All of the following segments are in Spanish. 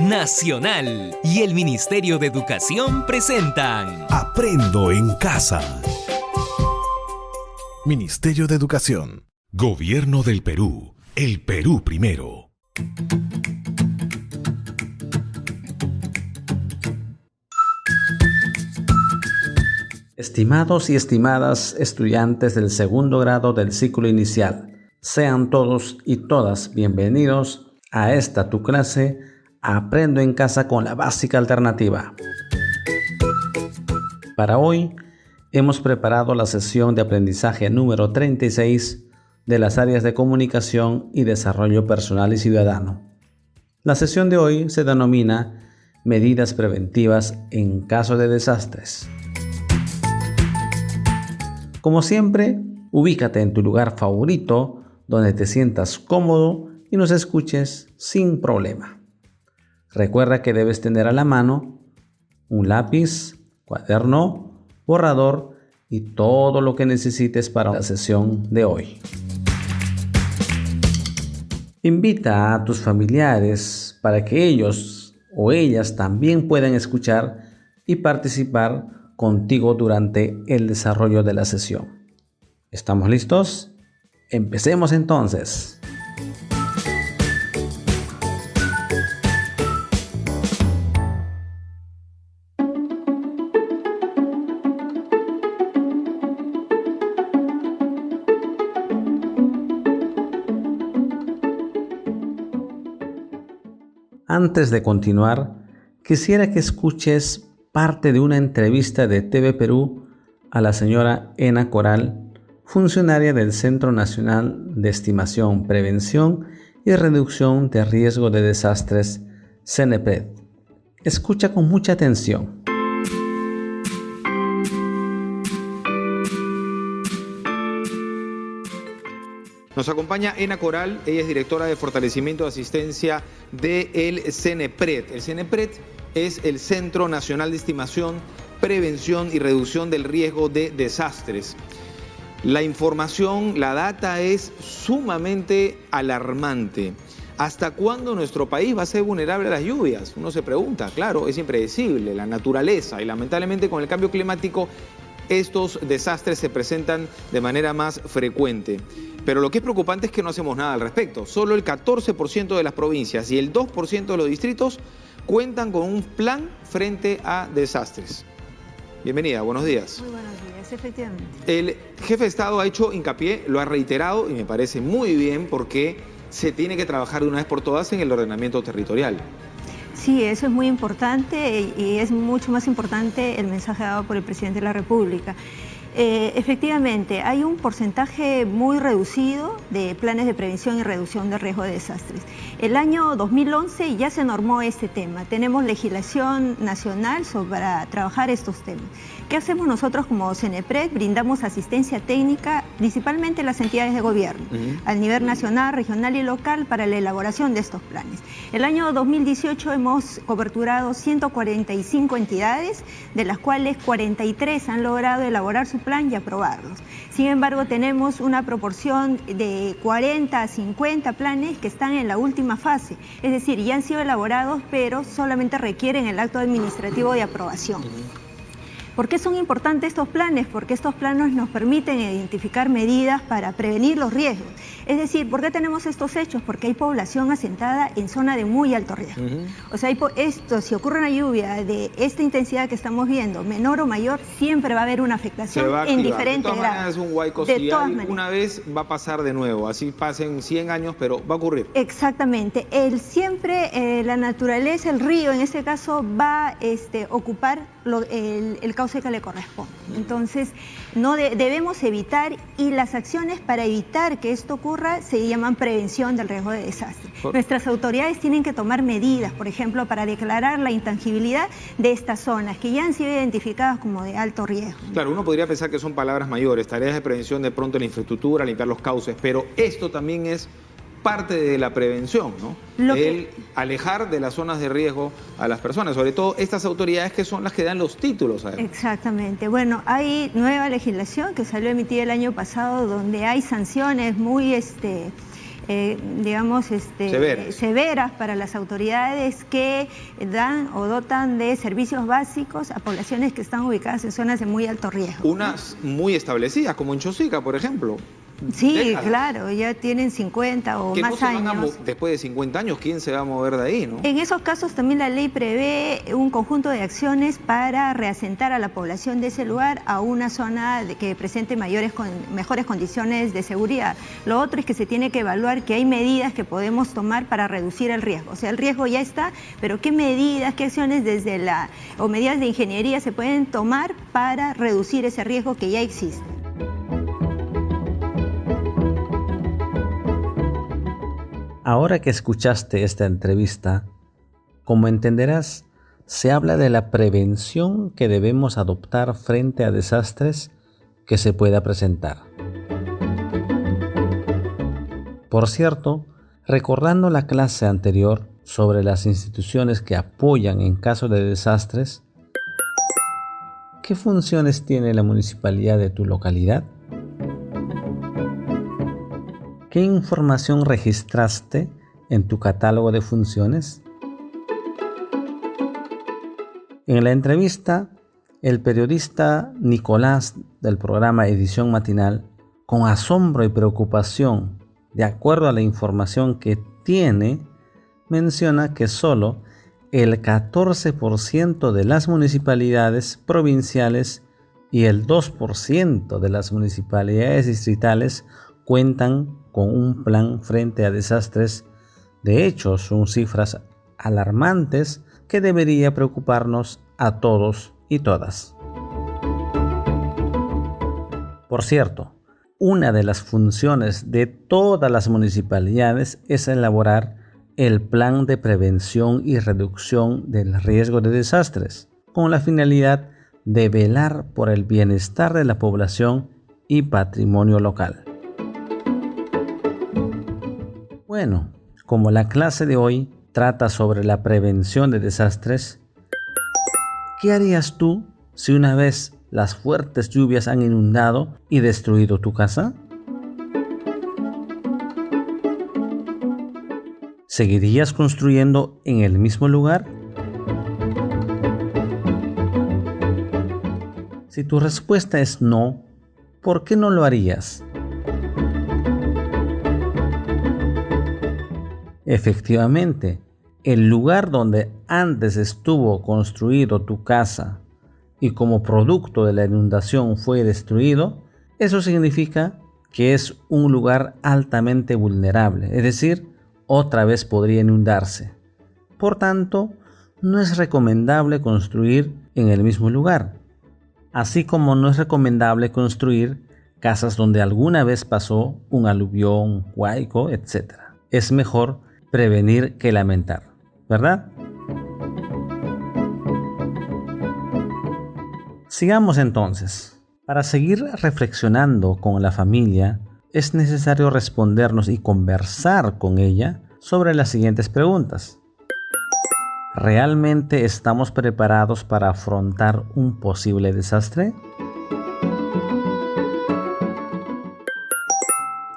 Nacional y el Ministerio de Educación presentan Aprendo en Casa. Ministerio de Educación. Gobierno del Perú. El Perú primero. Estimados y estimadas estudiantes del segundo grado del ciclo inicial, sean todos y todas bienvenidos a esta tu clase Aprendo en Casa con la Básica Alternativa. Para hoy hemos preparado la sesión de aprendizaje número 36 de las áreas de comunicación y desarrollo personal y ciudadano. La sesión de hoy se denomina Medidas preventivas en caso de desastres. Como siempre, ubícate en tu lugar favorito donde te sientas cómodo y nos escuches sin problema. Recuerda que debes tener a la mano un lápiz, cuaderno, borrador y todo lo que necesites para la sesión de hoy. Invita a tus familiares para que ellos o ellas también puedan escuchar y participar contigo durante el desarrollo de la sesión. ¿Estamos listos? Empecemos entonces. Antes de continuar, quisiera que escuches parte de una entrevista de TV Perú a la señora Ena Coral, funcionaria del Centro Nacional de Estimación, Prevención y Reducción de Riesgo de Desastres, CENEPRED. Escucha con mucha atención. Nos acompaña Ena Coral, ella es directora de Fortalecimiento de Asistencia del CENEPRED. El CENEPRED es el Centro Nacional de Estimación, Prevención y Reducción del Riesgo de Desastres. La información, la data es sumamente alarmante. ¿Hasta cuándo nuestro país va a ser vulnerable a las lluvias? Uno se pregunta, claro, es impredecible, la naturaleza y lamentablemente con el cambio climático estos desastres se presentan de manera más frecuente. Pero lo que es preocupante es que no hacemos nada al respecto. Solo el 14% de las provincias y el 2% de los distritos cuentan con un plan frente a desastres. Bienvenida, buenos días. Muy buenos días, efectivamente. El jefe de Estado ha hecho hincapié, lo ha reiterado y me parece muy bien porque se tiene que trabajar de una vez por todas en el ordenamiento territorial. Sí, eso es muy importante y es mucho más importante el mensaje dado por el presidente de la República. Efectivamente, hay un porcentaje muy reducido de planes de prevención y reducción de riesgo de desastres. El año 2011 ya se normó este tema. Tenemos legislación nacional para trabajar estos temas. ¿Qué hacemos nosotros como CENEPRED? Brindamos asistencia técnica, principalmente a las entidades de gobierno, al nivel nacional, regional y local, para la elaboración de estos planes. El año 2018 hemos coberturado 145 entidades, de las cuales 43 han logrado elaborar su plan y aprobarlos. Sin embargo, tenemos una proporción de 40 a 50 planes que están en la última fase, es decir, ya han sido elaborados, pero solamente requieren el acto administrativo de aprobación. ¿Por qué son importantes estos planes? Porque estos planes nos permiten identificar medidas para prevenir los riesgos. Es decir, ¿por qué tenemos estos hechos? Porque hay población asentada en zona de muy alto riesgo. O sea, si ocurre una lluvia de esta intensidad que estamos viendo, menor o mayor, siempre va a haber una afectación en diferentes grados. Es un huaico, una vez va a pasar de nuevo, así pasen 100 años, pero va a ocurrir. Exactamente. Siempre la naturaleza, el río en este caso, va a ocupar el cauce que le corresponde. Entonces, no debemos evitar, y las acciones para evitar que esto ocurra se llaman prevención del riesgo de desastre. Nuestras autoridades tienen que tomar medidas, por ejemplo, para declarar la intangibilidad de estas zonas que ya han sido identificadas como de alto riesgo. Claro, uno podría pensar que son palabras mayores, tareas de prevención de pronto en la infraestructura, limpiar los cauces, pero esto también es parte de la prevención, ¿no? El alejar de las zonas de riesgo a las personas, sobre todo estas autoridades que son las que dan los títulos. Exactamente. Bueno, hay nueva legislación que salió emitida el año pasado donde hay sanciones muy severas para las autoridades que dan o dotan de servicios básicos a poblaciones que están ubicadas en zonas de muy alto riesgo. Unas muy establecidas, como en Chosica, por ejemplo. Sí, Décadas. claro, ya tienen 50 o Que más no se van años. después de 50 años, ¿quién se va a mover de ahí, no? En esos casos también la ley prevé un conjunto de acciones para reasentar a la población de ese lugar a una zona que presente mejores condiciones de seguridad. Lo otro es que se tiene que evaluar que hay medidas que podemos tomar para reducir el riesgo. O sea, el riesgo ya está, pero ¿qué medidas, qué acciones o medidas de ingeniería se pueden tomar para reducir ese riesgo que ya existe? Ahora que escuchaste esta entrevista, como entenderás, se habla de la prevención que debemos adoptar frente a desastres que se pueda presentar. Por cierto, recordando la clase anterior sobre las instituciones que apoyan en caso de desastres, ¿qué funciones tiene la municipalidad de tu localidad? ¿Qué información registraste en tu catálogo de funciones? En la entrevista, el periodista Nicolás del programa Edición Matinal, con asombro y preocupación, de acuerdo a la información que tiene, menciona que solo el 14% de las municipalidades provinciales y el 2% de las municipalidades distritales cuentan con un plan frente a desastres. De hecho, son cifras alarmantes que debería preocuparnos a todos y todas. Por cierto, una de las funciones de todas las municipalidades es elaborar el plan de prevención y reducción del riesgo de desastres, con la finalidad de velar por el bienestar de la población y patrimonio local. Bueno, como la clase de hoy trata sobre la prevención de desastres, ¿qué harías tú si una vez las fuertes lluvias han inundado y destruido tu casa? ¿Seguirías construyendo en el mismo lugar? Si tu respuesta es no, ¿por qué no lo harías? Efectivamente, el lugar donde antes estuvo construido tu casa y como producto de la inundación fue destruido, eso significa que es un lugar altamente vulnerable, es decir, otra vez podría inundarse. Por tanto, no es recomendable construir en el mismo lugar, así como no es recomendable construir casas donde alguna vez pasó un aluvión, huaico, etc. Es mejor prevenir que lamentar, ¿verdad? Sigamos entonces. Para seguir reflexionando con la familia, es necesario respondernos y conversar con ella sobre las siguientes preguntas. ¿Realmente estamos preparados para afrontar un posible desastre?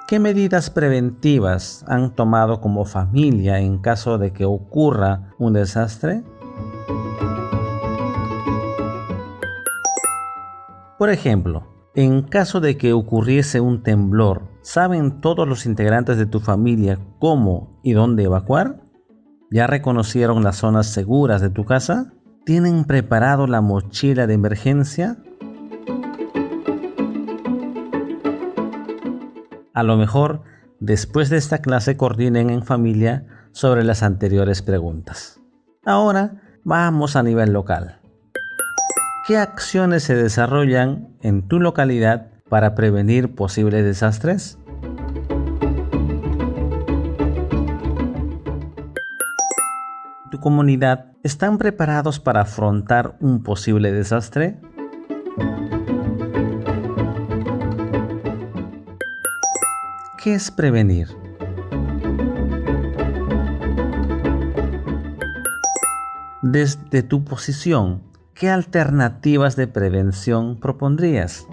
¿Qué medidas preventivas han tomado como familia en caso de que ocurra un desastre? Por ejemplo, en caso de que ocurriese un temblor, ¿saben todos los integrantes de tu familia cómo y dónde evacuar? ¿Ya reconocieron las zonas seguras de tu casa? ¿Tienen preparado la mochila de emergencia? A lo mejor, después de esta clase coordinen en familia sobre las anteriores preguntas. Ahora, vamos a nivel local. ¿Qué acciones se desarrollan en tu localidad para prevenir posibles desastres? ¿Tu comunidad están preparados para afrontar un posible desastre? ¿Qué es prevenir? Desde tu posición, ¿qué alternativas de prevención propondrías?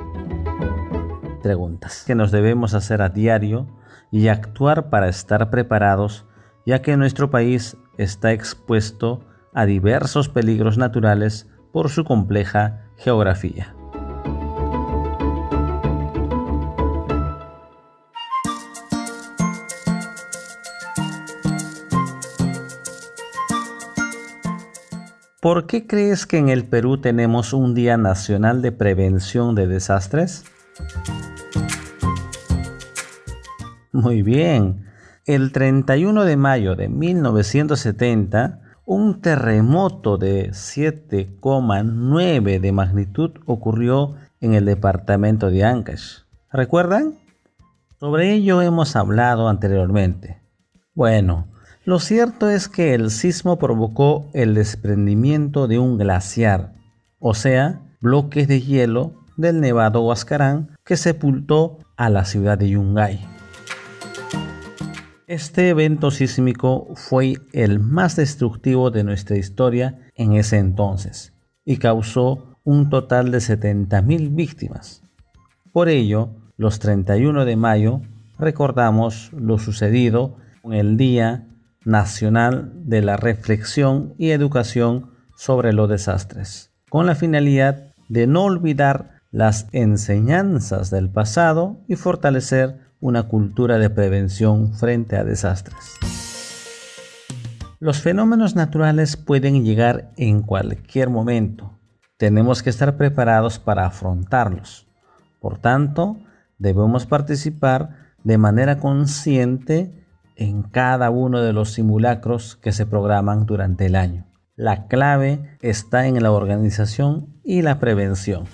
Preguntas que nos debemos hacer a diario y actuar para estar preparados, ya que nuestro país está expuesto a diversos peligros naturales por su compleja geografía. ¿Por qué crees que en el Perú tenemos un Día Nacional de Prevención de Desastres? Muy bien. El 31 de mayo de 1970, un terremoto de 7,9 de magnitud ocurrió en el departamento de Ancash. ¿Recuerdan? Sobre ello hemos hablado anteriormente. Bueno, lo cierto es que el sismo provocó el desprendimiento de un glaciar, o sea, bloques de hielo del Nevado Huascarán que sepultó a la ciudad de Yungay. Este evento sísmico fue el más destructivo de nuestra historia en ese entonces y causó un total de 70.000 víctimas. Por ello, los 31 de mayo recordamos lo sucedido con el Día Nacional de la Reflexión y Educación sobre los Desastres, con la finalidad de no olvidar las enseñanzas del pasado y fortalecer una cultura de prevención frente a desastres. Los fenómenos naturales pueden llegar en cualquier momento. Tenemos que estar preparados para afrontarlos. Por tanto, debemos participar de manera consciente en cada uno de los simulacros que se programan durante el año. La clave está en la organización y la prevención.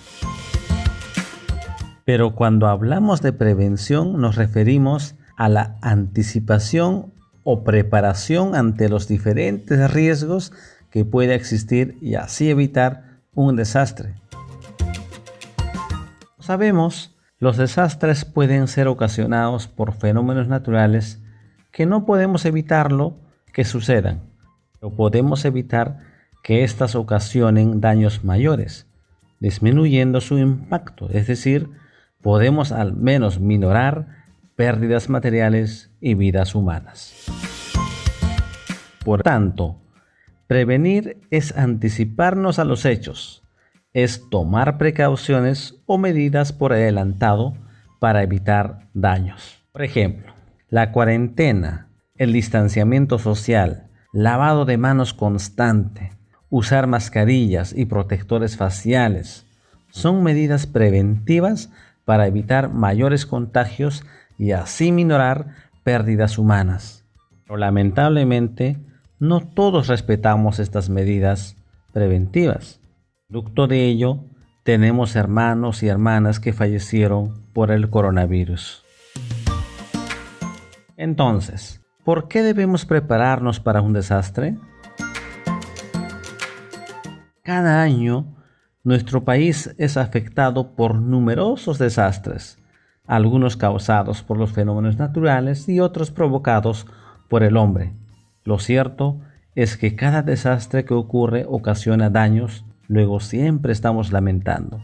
Pero cuando hablamos de prevención nos referimos a la anticipación o preparación ante los diferentes riesgos que pueda existir y así evitar un desastre. Sabemos, los desastres pueden ser ocasionados por fenómenos naturales que no podemos evitarlo que sucedan, pero podemos evitar que éstas ocasionen daños mayores, disminuyendo su impacto, es decir, podemos al menos minorar pérdidas materiales y vidas humanas. Por tanto, prevenir es anticiparnos a los hechos, es tomar precauciones o medidas por adelantado para evitar daños. Por ejemplo, la cuarentena, el distanciamiento social, lavado de manos constante, usar mascarillas y protectores faciales son medidas preventivas para evitar mayores contagios y así minorar pérdidas humanas. Pero lamentablemente, no todos respetamos estas medidas preventivas. Producto de ello, tenemos hermanos y hermanas que fallecieron por el coronavirus. Entonces, ¿por qué debemos prepararnos para un desastre? Cada año, nuestro país es afectado por numerosos desastres, algunos causados por los fenómenos naturales y otros provocados por el hombre. Lo cierto es que cada desastre que ocurre ocasiona daños, luego siempre estamos lamentando.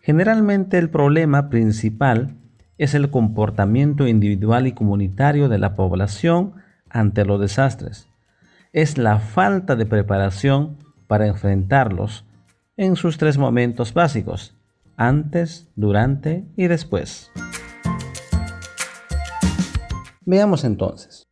Generalmente el problema principal es el comportamiento individual y comunitario de la población ante los desastres. Es la falta de preparación para enfrentarlos en sus tres momentos básicos: antes, durante y después. Veamos entonces.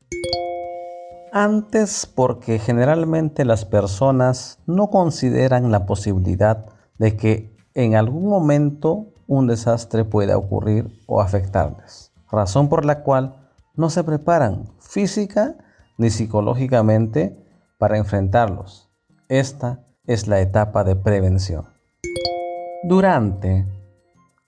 Antes, porque generalmente las personas no consideran la posibilidad de que en algún momento un desastre pueda ocurrir o afectarles, razón por la cual no se preparan física ni psicológicamente para enfrentarlos. Esta es la etapa de prevención. Durante,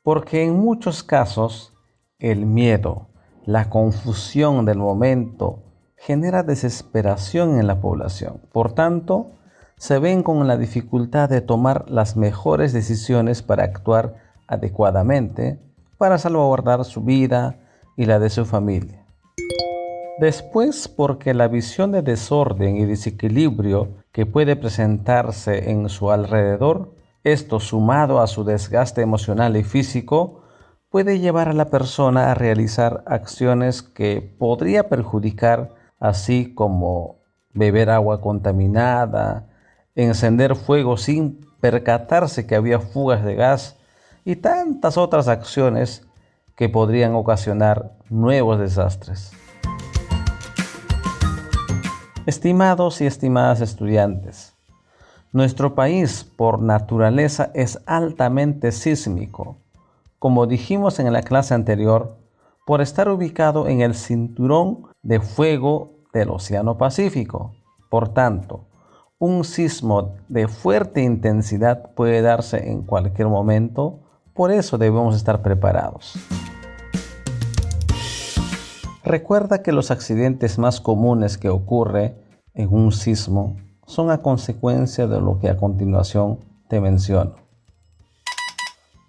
porque en muchos casos el miedo, la confusión del momento genera desesperación en la población. Por tanto, se ven con la dificultad de tomar las mejores decisiones para actuar adecuadamente para salvaguardar su vida y la de su familia. Después, porque la visión de desorden y desequilibrio que puede presentarse en su alrededor, esto sumado a su desgaste emocional y físico, puede llevar a la persona a realizar acciones que podría perjudicar, así como beber agua contaminada, encender fuego sin percatarse que había fugas de gas y tantas otras acciones que podrían ocasionar nuevos desastres. Estimados y estimadas estudiantes, nuestro país por naturaleza es altamente sísmico, como dijimos en la clase anterior, por estar ubicado en el cinturón de fuego del Océano Pacífico. Por tanto, un sismo de fuerte intensidad puede darse en cualquier momento, por eso debemos estar preparados. Recuerda que los accidentes más comunes que ocurren en un sismo son a consecuencia de lo que a continuación te menciono.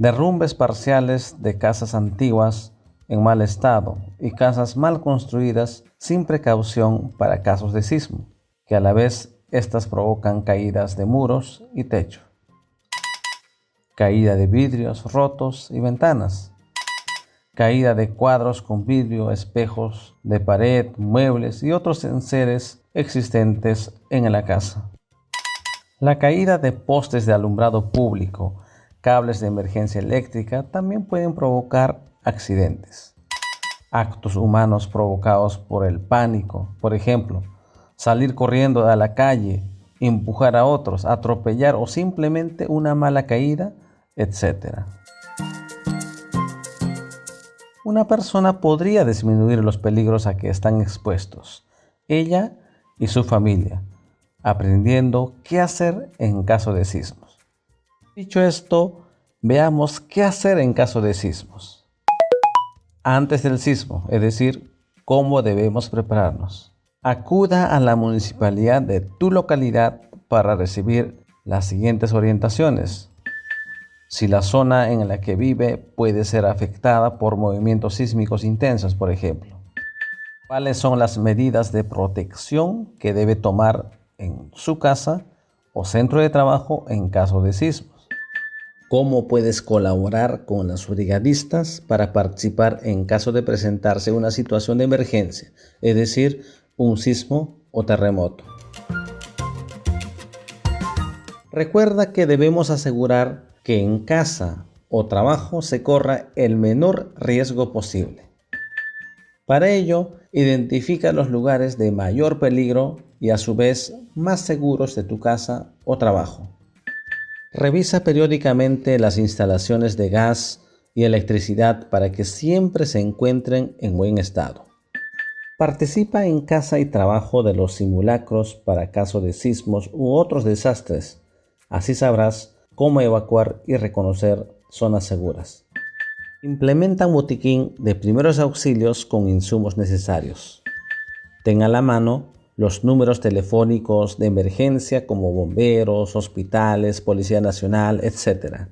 Derrumbes parciales de casas antiguas en mal estado y casas mal construidas sin precaución para casos de sismo, que a la vez estas provocan caídas de muros y techo, caída de vidrios rotos y ventanas, caída de cuadros con vidrio, espejos de pared, muebles y otros enseres existentes en la casa. La caída de postes de alumbrado público, cables de emergencia eléctrica también pueden provocar accidentes. Actos humanos provocados por el pánico, por ejemplo, salir corriendo a la calle, empujar a otros, atropellar o simplemente una mala caída, etc. Una persona podría disminuir los peligros a que están expuestos, ella y su familia, aprendiendo qué hacer en caso de sismos. Dicho esto, veamos qué hacer en caso de sismos. Antes del sismo, es decir, cómo debemos prepararnos. Acuda a la municipalidad de tu localidad para recibir las siguientes orientaciones. Si la zona en la que vive puede ser afectada por movimientos sísmicos intensos, por ejemplo. ¿Cuáles son las medidas de protección que debe tomar en su casa o centro de trabajo en caso de sismos? ¿Cómo puedes colaborar con las brigadistas para participar en caso de presentarse una situación de emergencia, es decir, un sismo o terremoto? Recuerda que debemos asegurar que en casa o trabajo se corra el menor riesgo posible. Para ello, identifica los lugares de mayor peligro y a su vez más seguros de tu casa o trabajo. Revisa periódicamente las instalaciones de gas y electricidad para que siempre se encuentren en buen estado. Participa en casa y trabajo de los simulacros para caso de sismos u otros desastres. Así sabrás cómo evacuar y reconocer zonas seguras. Implementa un botiquín de primeros auxilios con insumos necesarios. Ten a la mano los números telefónicos de emergencia como bomberos, hospitales, Policía Nacional, etc.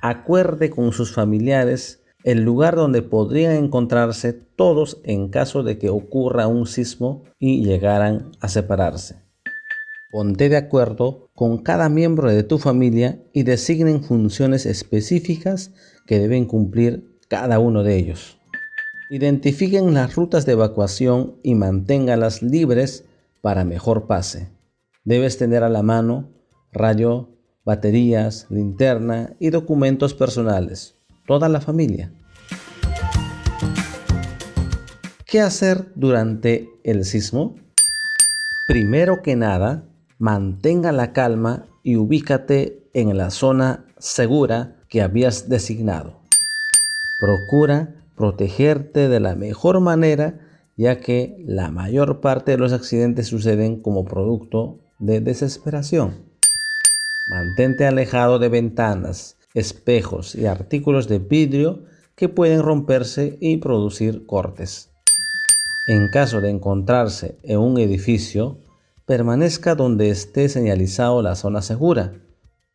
Acuerde con sus familiares el lugar donde podrían encontrarse todos en caso de que ocurra un sismo y llegaran a separarse. Ponte de acuerdo con cada miembro de tu familia y designen funciones específicas que deben cumplir cada uno de ellos. Identifiquen las rutas de evacuación y manténgalas libres para mejor pase. Debes tener a la mano radio, baterías, linterna y documentos personales. Toda la familia. ¿Qué hacer durante el sismo? Primero que nada, mantenga la calma y ubícate en la zona segura que habías designado. Procura protegerte de la mejor manera, ya que la mayor parte de los accidentes suceden como producto de desesperación. Mantente alejado de ventanas, espejos y artículos de vidrio que pueden romperse y producir cortes. En caso de encontrarse en un edificio, permanezca donde esté señalizado la zona segura.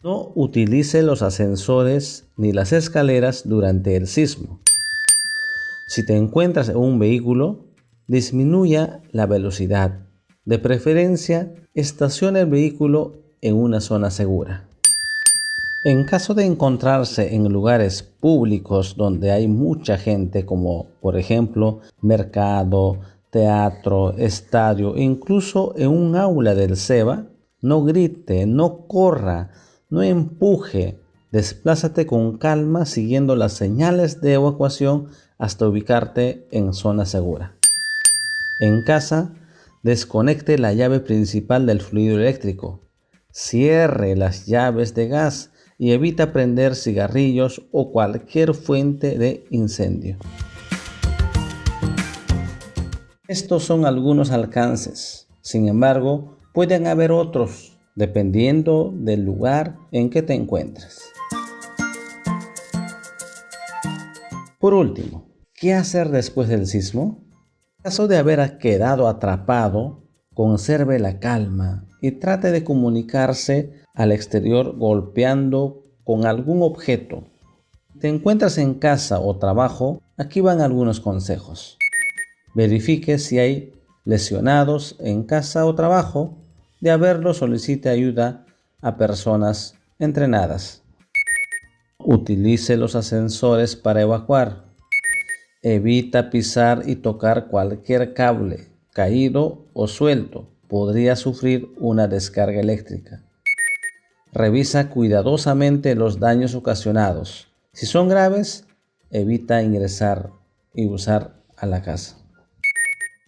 No utilice los ascensores ni las escaleras durante el sismo. Si te encuentras en un vehículo, disminuya la velocidad. De preferencia, estaciona el vehículo en una zona segura. En caso de encontrarse en lugares públicos donde hay mucha gente, como por ejemplo mercado, teatro, estadio e incluso en un aula del SEBA, no grite, no corra, no empuje, desplázate con calma siguiendo las señales de evacuación hasta ubicarte en zona segura. En casa, desconecte la llave principal del fluido eléctrico, cierre las llaves de gas y evita prender cigarrillos o cualquier fuente de incendio. Estos son algunos alcances. Sin embargo, pueden haber otros, dependiendo del lugar en que te encuentres. Por último, ¿qué hacer después del sismo? En caso de haber quedado atrapado, conserve la calma y trate de comunicarse al exterior golpeando con algún objeto. Si te encuentras en casa o trabajo, aquí van algunos consejos. Verifique si hay lesionados en casa o trabajo. De haberlo, solicite ayuda a personas entrenadas. Utilice los ascensores para evacuar. Evita pisar y tocar cualquier cable caído o suelto. Podría sufrir una descarga eléctrica. Revisa cuidadosamente los daños ocasionados. Si son graves, evita ingresar y usar a la casa.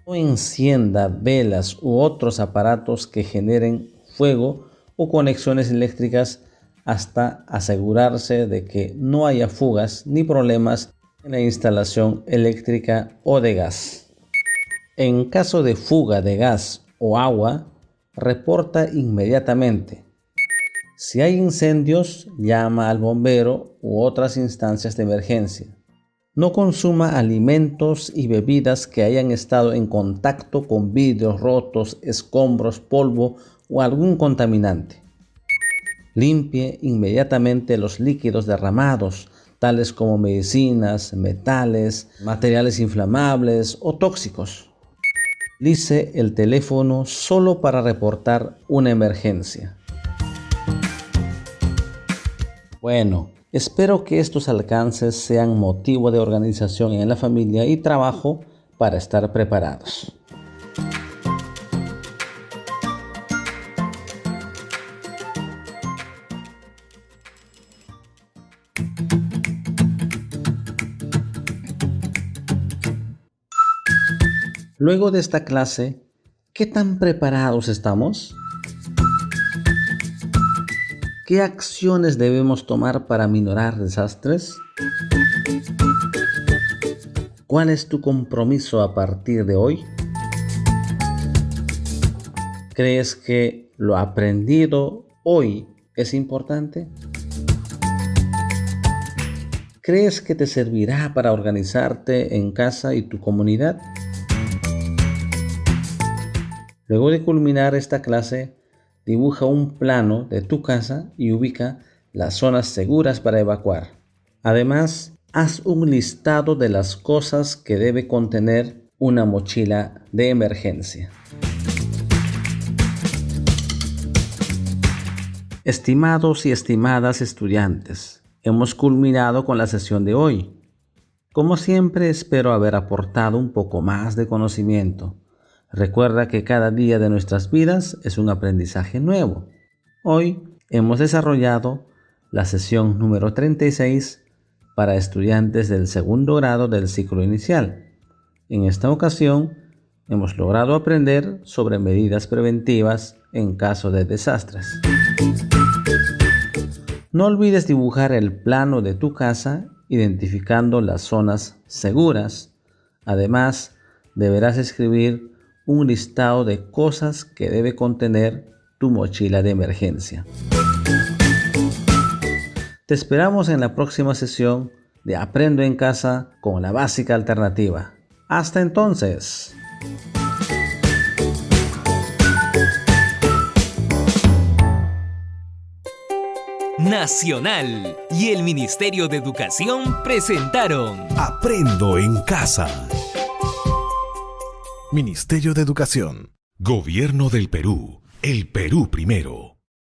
No encienda velas u otros aparatos que generen fuego o conexiones eléctricas hasta asegurarse de que no haya fugas ni problemas en la instalación eléctrica o de gas. En caso de fuga de gas o agua, reporta inmediatamente. Si hay incendios, llama al bombero u otras instancias de emergencia. No consuma alimentos y bebidas que hayan estado en contacto con vidrios rotos, escombros, polvo o algún contaminante. Limpie inmediatamente los líquidos derramados, tales como medicinas, metales, materiales inflamables o tóxicos. Utilice el teléfono solo para reportar una emergencia. Bueno, espero que estos alcances sean motivo de organización en la familia y trabajo para estar preparados. Luego de esta clase, ¿qué tan preparados estamos? ¿Qué acciones debemos tomar para minorar desastres? ¿Cuál es tu compromiso a partir de hoy? ¿Crees que lo aprendido hoy es importante? ¿Crees que te servirá para organizarte en casa y tu comunidad? Luego de culminar esta clase, dibuja un plano de tu casa y ubica las zonas seguras para evacuar. Además, haz un listado de las cosas que debe contener una mochila de emergencia. Estimados y estimadas estudiantes, hemos culminado con la sesión de hoy. Como siempre, espero haber aportado un poco más de conocimiento. Recuerda que cada día de nuestras vidas es un aprendizaje nuevo. Hoy hemos desarrollado la sesión número 36 para estudiantes del segundo grado del ciclo inicial. En esta ocasión hemos logrado aprender sobre medidas preventivas en caso de desastres. No olvides dibujar el plano de tu casa identificando las zonas seguras. Además, deberás escribir un listado de cosas que debe contener tu mochila de emergencia. Te esperamos en la próxima sesión de Aprendo en Casa con la Básica Alternativa. Hasta entonces. Nacional y el Ministerio de Educación presentaron Aprendo en Casa. Ministerio de Educación. Gobierno del Perú. El Perú primero.